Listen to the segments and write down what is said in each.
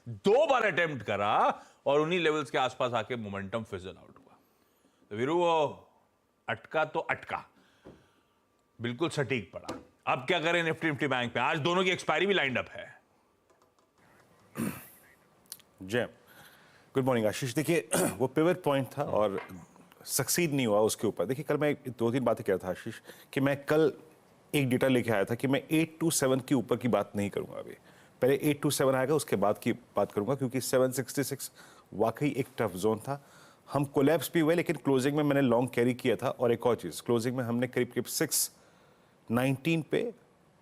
2 बार attempt करा और उन्हीं लेवल्स के आसपास आके मोमेंटम फिजल आउट हुआ। तो वीरू वो अटका तो अटका, बिल्कुल सटीक पड़ा। अब क्या करें निफ्टी निफ्टी बैंक पे? आज दोनों की एक्सपायरी भी लाइंड अप है। जय गुड मॉर्निंग आशीष। देखिए वो पिवट पॉइंट था और सक्सीड नहीं हुआ उसके ऊपर। देखिए कल मैं 2-3 बातें कह रहा था आशीष कि मैं कल एक डेटा लेके आया था कि मैं 827 के ऊपर की बात नहीं करूंगा। अभी पहले 827 आएगा उसके बाद की बात करूंगा, क्योंकि 766 वाकई एक टफ जोन था। हम कोलैप्स भी हुए, लेकिन क्लोजिंग में मैंने लॉन्ग कैरी किया था। और एक और चीज़, क्लोजिंग में हमने करीब करीब 619 पे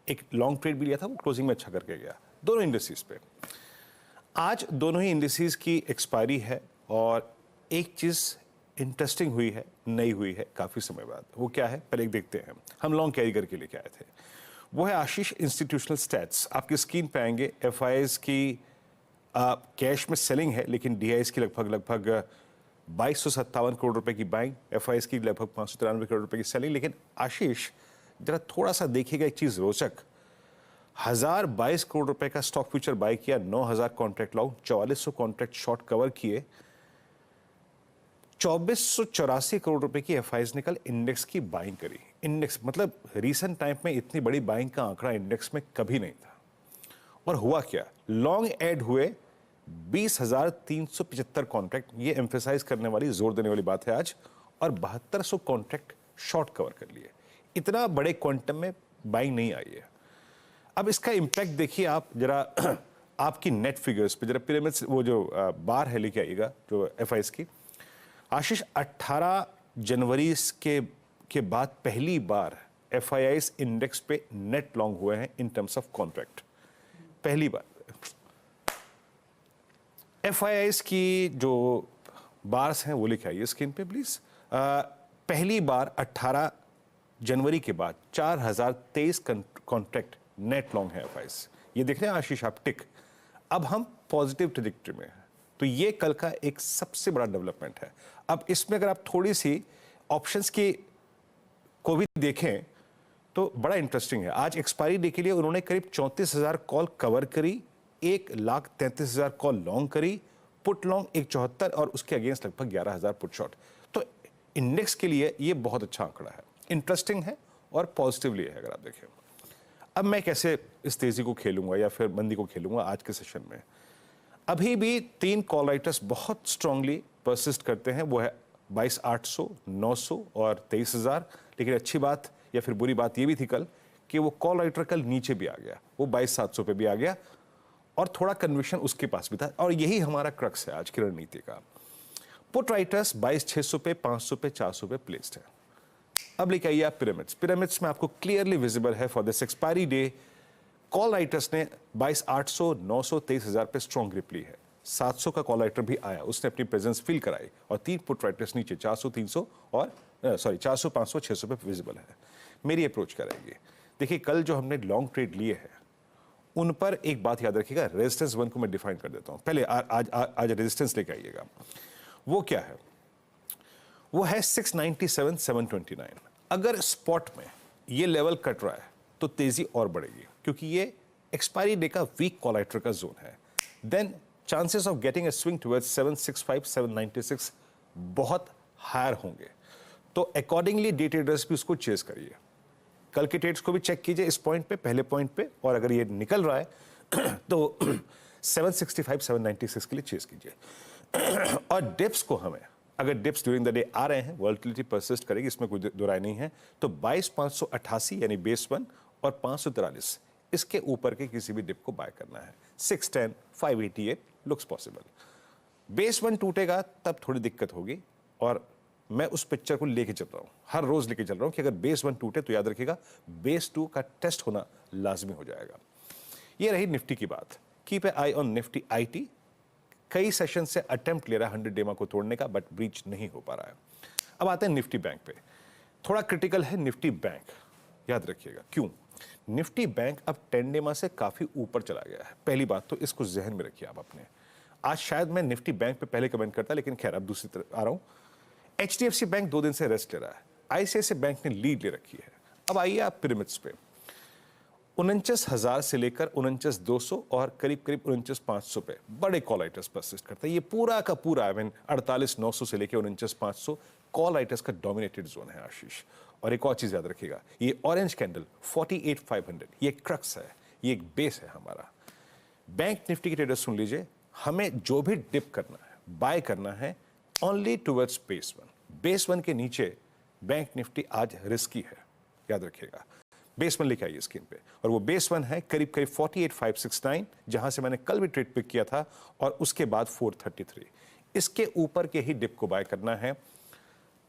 एक लॉन्ग ट्रेड भी लिया था, वो क्लोजिंग में अच्छा करके गया दोनों इंडस्ट्रीज पे। आज दोनों ही इंडस्ट्रीज की एक्सपायरी है और एक चीज़ इंटरेस्टिंग हुई है, नई हुई है काफ़ी समय बाद। वो क्या है पहले एक देखते हैं। हम लॉन्ग कैरी करके लेके आए थे। वो है आशीष इंस्टीट्यूशनल स्टैट्स। आपकी स्क्रीन पे आएंगे। एफआईआईज की कैश में सेलिंग है, लेकिन डीआईएस की लगभग 2257 करोड़ रुपए की बाइंग, एफआईआईज की लगभग 593 करोड़ रुपए की सेलिंग। लेकिन आशीष जरा थोड़ा सा देखिएगा एक चीज़ रोचक। 1022 करोड़ रुपए का स्टॉक फ्यूचर बाय किया, 9000 contract long, 4400 contract short cover किए, 2484 करोड़ रुपए की एफआईआईज ने कल इंडेक्स की बाइंग करी। इंडेक्स मतलब रीसेंट टाइम में इतनी बड़ी बाइंग का आंकड़ा इंडेक्स में कभी नहीं था। और हुआ क्या, लॉन्ग ऐड हुए 20,375 कॉन्ट्रैक्ट, ये एम्फेसाइज करने वाली, जोर देने वाली बात है आज, और 7200 कॉन्ट्रैक्ट शॉर्ट कवर कर लिए। इतना बड़े क्वांटम में बाइंग नहीं आई है। अब इसका इंपैक्ट देखिए आप जरा आपकी नेट फिगर्स पे, जरा पिरामिड्स वो जो बार है लेके आइएगा जो एफआईआईज की। आशीष 18 जनवरी के बाद पहली बार एफआईआईज इंडेक्स पे नेट लॉन्ग हुए हैं इन टर्म्स ऑफ कॉन्ट्रैक्ट, पहली बार। एफआईआईज की जो बार्स हैं वो लिखे आइए स्क्रीन पे प्लीज। पहली बार 18 जनवरी के बाद 4023 कॉन्ट्रैक्ट नेट लॉन्ग है एफआईआईज। ये देख रहे हैं आशीष आप टिक। अब हम पॉजिटिव ट्रैजेक्टरी में हैं, तो ये कल का एक सबसे बड़ा डेवलपमेंट है। अब इसमें अगर आप थोड़ी सी ऑप्शंस की को भी देखें तो बड़ा इंटरेस्टिंग है। आज एक्सपायरी डे के लिए उन्होंने करीब 34,000 कॉल कवर करी, 1,33,000 कॉल लॉन्ग करी, पुट लॉन्ग 174 और उसके अगेंस्ट लगभग 11,000 पुट शॉर्ट। तो इंडेक्स के लिए ये बहुत अच्छा आंकड़ा है, इंटरेस्टिंग है और पॉजिटिवली है अगर आप देखें। अब मैं कैसे इस तेजी को खेलूंगा या फिर मंदी को खेलूंगा आज के सेशन में। अभी भी 3 कॉल राइटर्स बहुत स्ट्रांगली परसिस्ट करते हैं, वो है 22,800, 900 और 23,000। लेकिन अच्छी बात या फिर बुरी बात ये भी थी कल कि वो कॉल राइटर कल नीचे भी आ गया, वो 22,700 पे भी आ गया और थोड़ा कन्विक्शन उसके पास भी था। और यही हमारा क्रक्स है आज की रणनीति का। पुट राइटर्स 22,600 पे, 500 पे, 400 पे प्लेस्ड है। अब लेके आइए आप पिरामिड्स। पिरामिड्स में आपको क्लियरली विजिबल है for this expiry day call writers ने 22,800, 900, 23,000 पे स्ट्रॉन्ग ग्रिप ली है। 700 का कॉल राइटर भी आया, उसने अपनी प्रेजेंस फील कराई और 3 पुट राइटर्स नीचे 400, 300 और 400, 500, 600 पे विजिबल है। मेरी अप्रोच क्या रहेगी? देखिए कल जो हमने लॉन्ग ट्रेड लिए हैं उन पर एक बात याद रखिएगा। रेजिस्टेंस 1 को मैं डिफाइन कर देता हूं पहले। आज रेजिस्टेंस लेके आइएगा। वो क्या है? वो है 697, 729। अगर स्पॉट में ये लेवल कट रहा है तो तेजी और बढ़ेगी, क्योंकि ये एक्सपायरी डे का वीक कॉल राइटर का जोन है। Then chances of getting a swing towards 765, 796 बहुत हायर होंगे। तो अकॉर्डिंगली डे ट्रेडर्स भी उसको चेस करिए। कल के ट्रेड्स को भी चेक कीजिए इस पॉइंट पे, पहले पॉइंट पे, और अगर ये निकल रहा है तो 765, 796 के लिए चेस कीजिए। और डिप्स को हमें, अगर डिप्स ड्यूरिंग द डे आ रहे हैं, वोलेटिलिटी परसिस्ट करेगी, इसमें कोई दो राय नहीं है, तो 22,588 यानी बेस 1 और 543 इसके ऊपर के किसी भी डिप को बाय करना है। 610, 588 लुक्स पॉसिबल। बेस 1 टूटेगा तब थोड़ी दिक्कत होगी, और मैं उस पिक्चर को लेके चल रहा हूं, हर रोज लेके चल रहा हूं कि अगर बेस 1 टूटे तो याद रखिएगा बेस 2 का टेस्ट होना लाजमी हो जाएगा। ये रही निफ्टी की बात। Keep a I on Nifty IT. कई सेशन से अटेम्प्ट ले रहा है 100 डेमा को तोड़ने का, बट ब्रीच नहीं हो पा रहा है। अब आते हैं निफ्टी बैंक पे। थोड़ा क्रिटिकल है निफ्टी बैंक, याद रखिएगा। क्यों? निफ्टी बैंक अब 10 डेमा से काफी ऊपर चला गया है। पहली बात तो इसको जहन में रखिए आप अपने। आज शायद मैं निफ्टी बैंक पे पहले कमेंट करता, लेकिन खैर अब दूसरी तरफ आ रहा हूं। एचडीएफसी बैंक 2 दिन से रेस्ट ले रहा है, आईसीआईसीआई बैंक ने लीड ले रखी है। अब आइए आप पिरामिड्स पे। 49,000 से लेकर 49,200 और करीब करीब 49,500 पे बड़े कॉल राइटर्स परसिस्ट करते हैं। ये पूरा का पूरा 48,900 से लेकर 49,500 कॉल राइटर्स का डोमिनेटेड जोन है आशीष। और एक और चीज याद रखिएगा, ये ऑरेंज कैंडल 48,500 ये क्रक्स है, ये एक बेस है हमारा। बैंक निफ्टी के ट्रेडर्स सुन लीजिए, हमें जो भी डिप करना है, बाय करना है, only towards base one. Base one के नीचे बैंक निफ्टी आज रिस्की है, याद रखिएगा। बेस वन लेके आइए स्क्रीन पे, और वो बेस वन है करीब करीब 48,569, जहां से मैंने कल भी ट्रेड पिक किया था, और उसके बाद 433। इसके ऊपर के ही डिप को बाय करना है।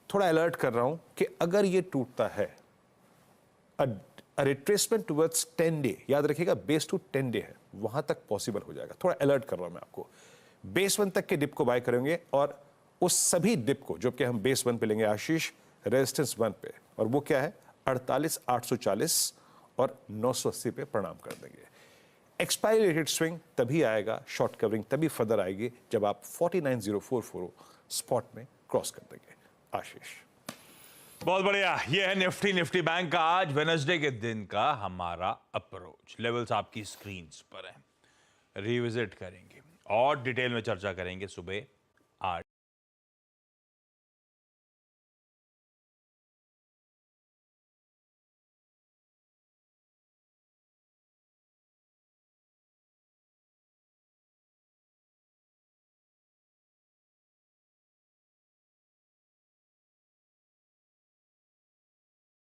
थोड़ा अलर्ट कर रहा हूं कि अगर ये टूटता है, रिट्रेसमेंट टुवर्ड्स 10 डे, याद रखिएगा बेस टू 10 डे है, वहां तक पॉसिबल हो जाएगा। थोड़ा अलर्ट कर रहा हूं मैं आपको। बेस वन तक के डिप को बाय करेंगे, और उस सभी डिप को जो कि हम बेस वन पे लेंगे आशीष, रेजिस्टेंस वन पे, और वो क्या है 48,840 और 980 पे प्रणाम कर देंगे। एक्सपायरी रेटेड स्विंग तभी आएगा, शॉर्ट कवरिंग तभी फर्दर आएगी जब आप 49,044 स्पॉट में क्रॉस कर देंगे आशीष। बहुत बढ़िया। ये है निफ्टी बैंक का आज वेडनेसडे के दिन का हमारा अप्रोच। लेवल्स आपकी स्क्रीन पर हैं, रिविजिट करेंगे और डिटेल में चर्चा करेंगे सुबह